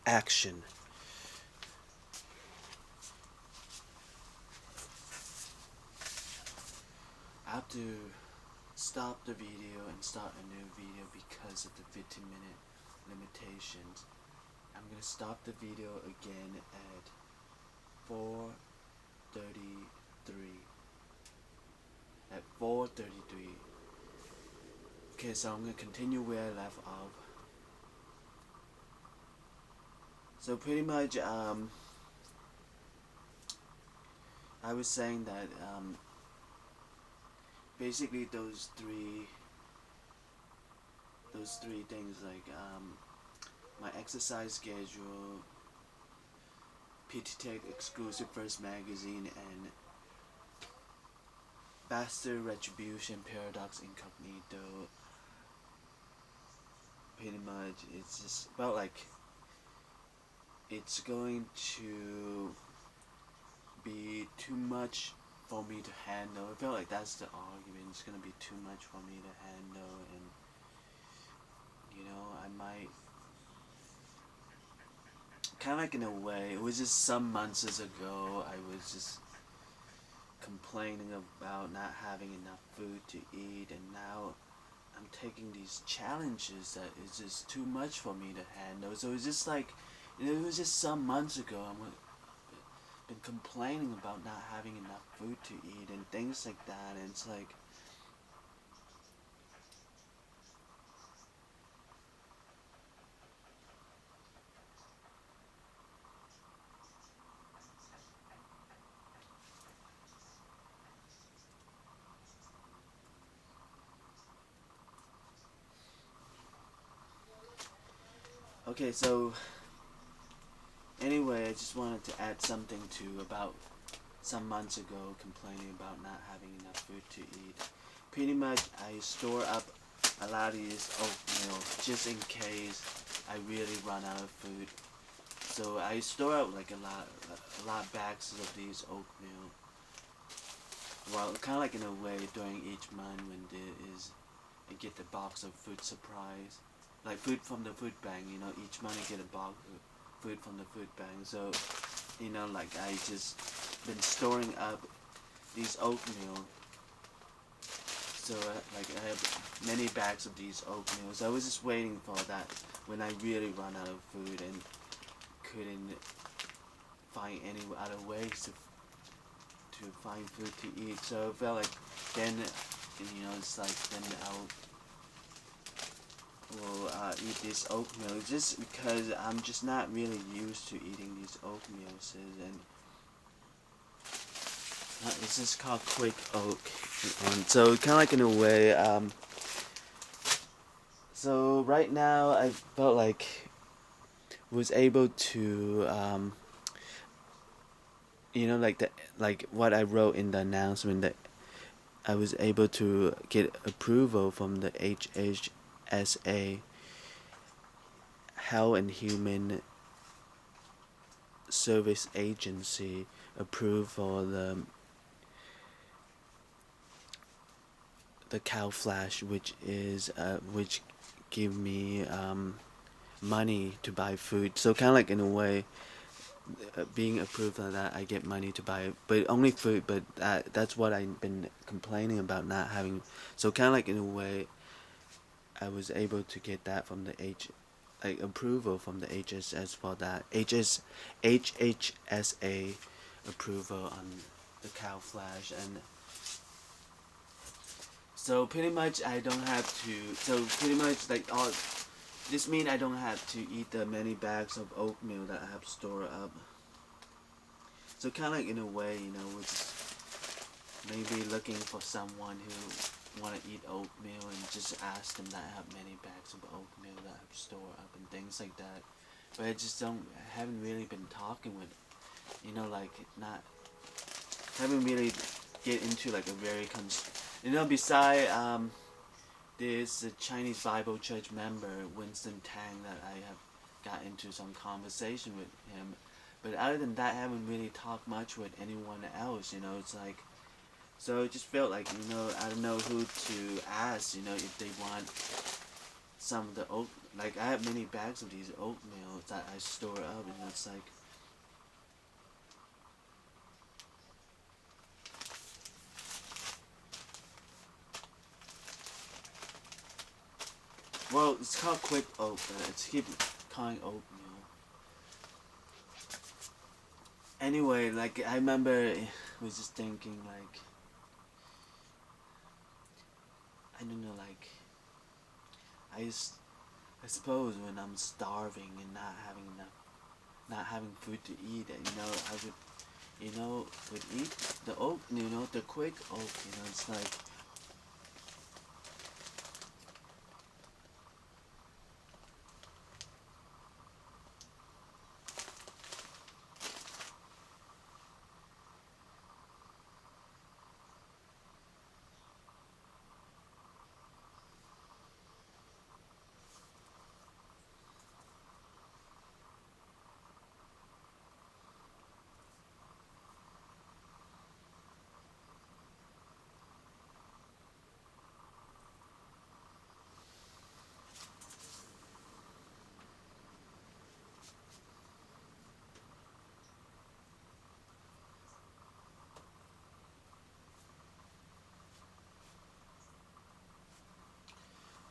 action. I have to stop the video and start a new video because of the 15-minute limitations. I'm gonna stop the video again at 4:33. At 4:33. Okay, so I'm gonna continue where I left off. So pretty much, I was saying that basically those three things, like my exercise schedule, PT Tech exclusive first magazine, and Bastard Retribution Paradox Incognito. Pretty much, it's just about like it's going to be too much for me to handle. I feel like that's the argument. It's gonna be too much for me to handle, and I might kind of like, in a way, it was just some months ago. I was just complaining about not having enough food to eat, and now I'm taking these challenges that is just too much for me to handle. So it's just like, it was just some months ago. Been complaining about not having enough food to eat and things like that, and it's like, okay, so anyway, I just wanted to add something to about some months ago complaining about not having enough food to eat. Pretty much, I store up a lot of these oatmeal just in case I really run out of food. So I store out like a lot of bags of these oatmeal. Well, kind of like in a way during each month when there is, I get the box of food supplies, like food from the food bank. Each month I get a box of food from the food bank. So, like I just been storing up these oatmeal. So like I have many bags of these oatmeal. So I was just waiting for that when I really run out of food and couldn't find any other ways to find food to eat. So I felt like then, it's like then will eat this oatmeal just because I'm just not really used to eating these oatmeals, and it's just called quick oat. So kind of like in a way, so right now I felt like was able to like what I wrote in the announcement, that I was able to get approval from the HHSA, Health and Human Service Agency, approved for the cow flash, which give me money to buy food. So kind of like in a way, being approved like that, I get money to buy, but only food. But that's what I've been complaining about not having. So kind of like in a way, I was able to get that from the like approval from the HSS for that HHSA approval on the cow flash. And so pretty much I don't have to. So pretty much like all this mean I don't have to eat the many bags of oatmeal that I have stored up. So kind of like in a way, was maybe looking for someone who want to eat oatmeal and just ask them that I have many bags of oatmeal that I have stored up and things like that. But I just haven't really been talking with, like not, haven't really get into like a very, beside, there's a Chinese Bible Church member, Winston Tang, that I have got into some conversation with him. But other than that, I haven't really talked much with anyone else. It's like, so it just felt like, I don't know who to ask. If they want some of the oat, like I have many bags of these oatmeal that I store up, and it's like, well, it's called quick oat, but it's keep calling oatmeal. Anyway, like I remember, I was just thinking like, I don't know, like I just, I suppose when I'm starving and not having enough, not having food to eat, I would, would eat the oat, the quick oat, it's like,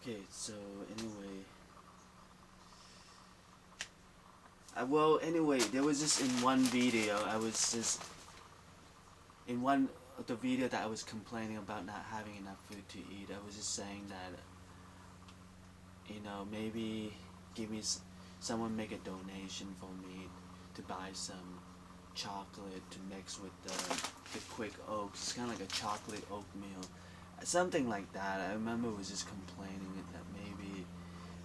okay, so anyway, well, anyway, there was just in one video, I was just in one of the video that I was complaining about not having enough food to eat. I was just saying that, maybe give me someone make a donation for me to buy some chocolate to mix with the quick oats. It's kind of like a chocolate oatmeal, something like that. I remember was just complaining that maybe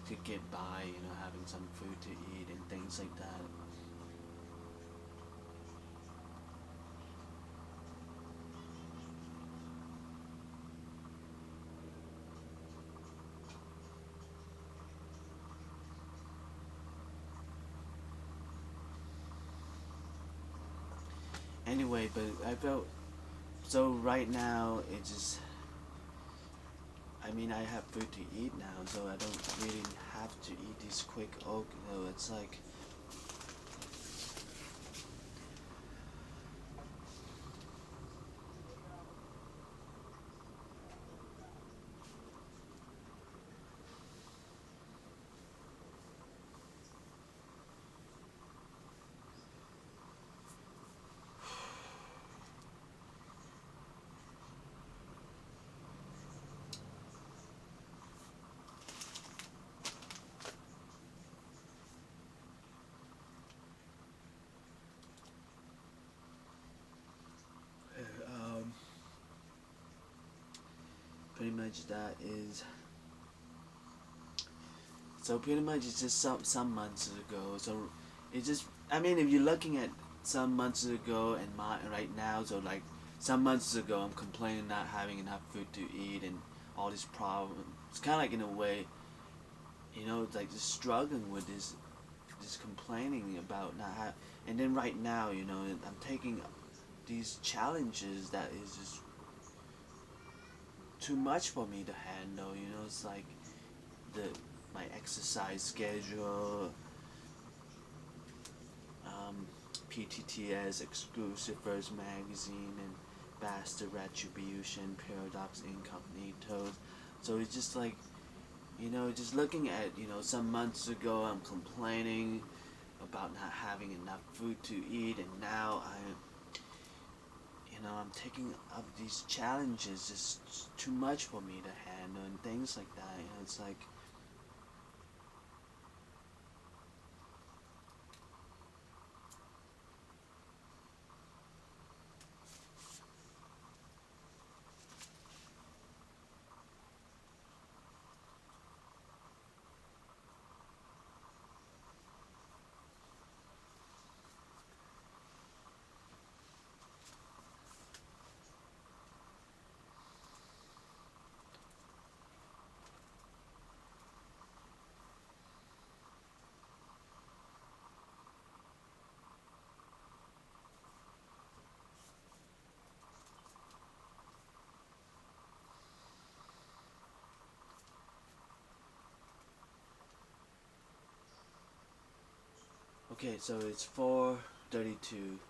could get by, having some food to eat and things like that. Anyway, but I felt so right now. It just, I mean, I have food to eat now, so I don't really have to eat these quick oat. It's like, um, pretty much that is. So pretty much it's just some months ago. So it just, I mean, if you're looking at some months ago and right now, so like some months ago I'm complaining not having enough food to eat and all these problems. It's kind of like in a way, it's like just struggling with this complaining about not have, and then right now, I'm taking these challenges that is just too much for me to handle. It's like the my exercise schedule, um, PTTS, Exclusive First Magazine, and Bastard Retribution, Paradox Incognito. So it's just like, just looking at, some months ago I'm complaining about not having enough food to eat, and now I'm taking up these challenges. It's too much for me to handle and things like that. It's like, Okay, so it's 4:32.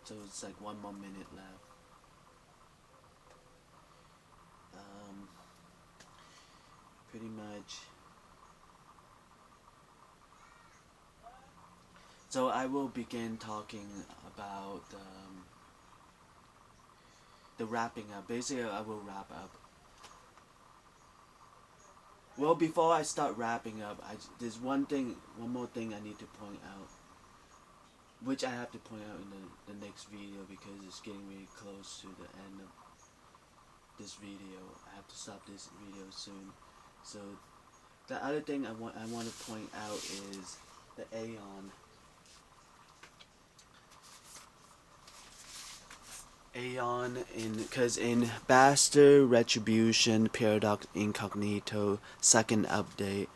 So it's like 1 more minute left. Pretty much. So I will begin talking about the wrapping up. Basically, I will wrap up. Well, before I start wrapping up, there's one more thing I need to point out, which I have to point out in the next video because it's getting really close to the end of this video. I have to stop this video soon. So the other thing I want to point out is the Aeon because in Baster Retribution Paradox Incognito second update,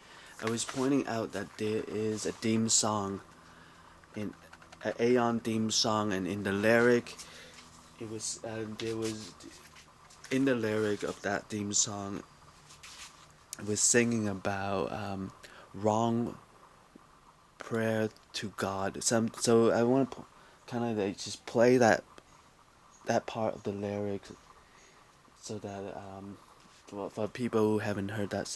I was pointing out that there is a theme song, in an Aeon theme song, and in the lyric, there was in the lyric of that theme song, it was singing about wrong prayer to God. So I want to kind of like just play that part of the lyrics so that for people who haven't heard that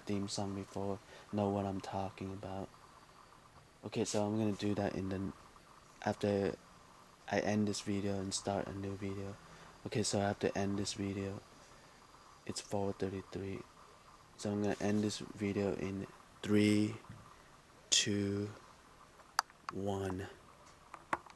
theme song before, know what I'm talking about. Okay, so I'm gonna do that after I end this video and start a new video. Okay, so I have to end this video. It's 4:33. So I'm gonna end this video in 3, 2, 1.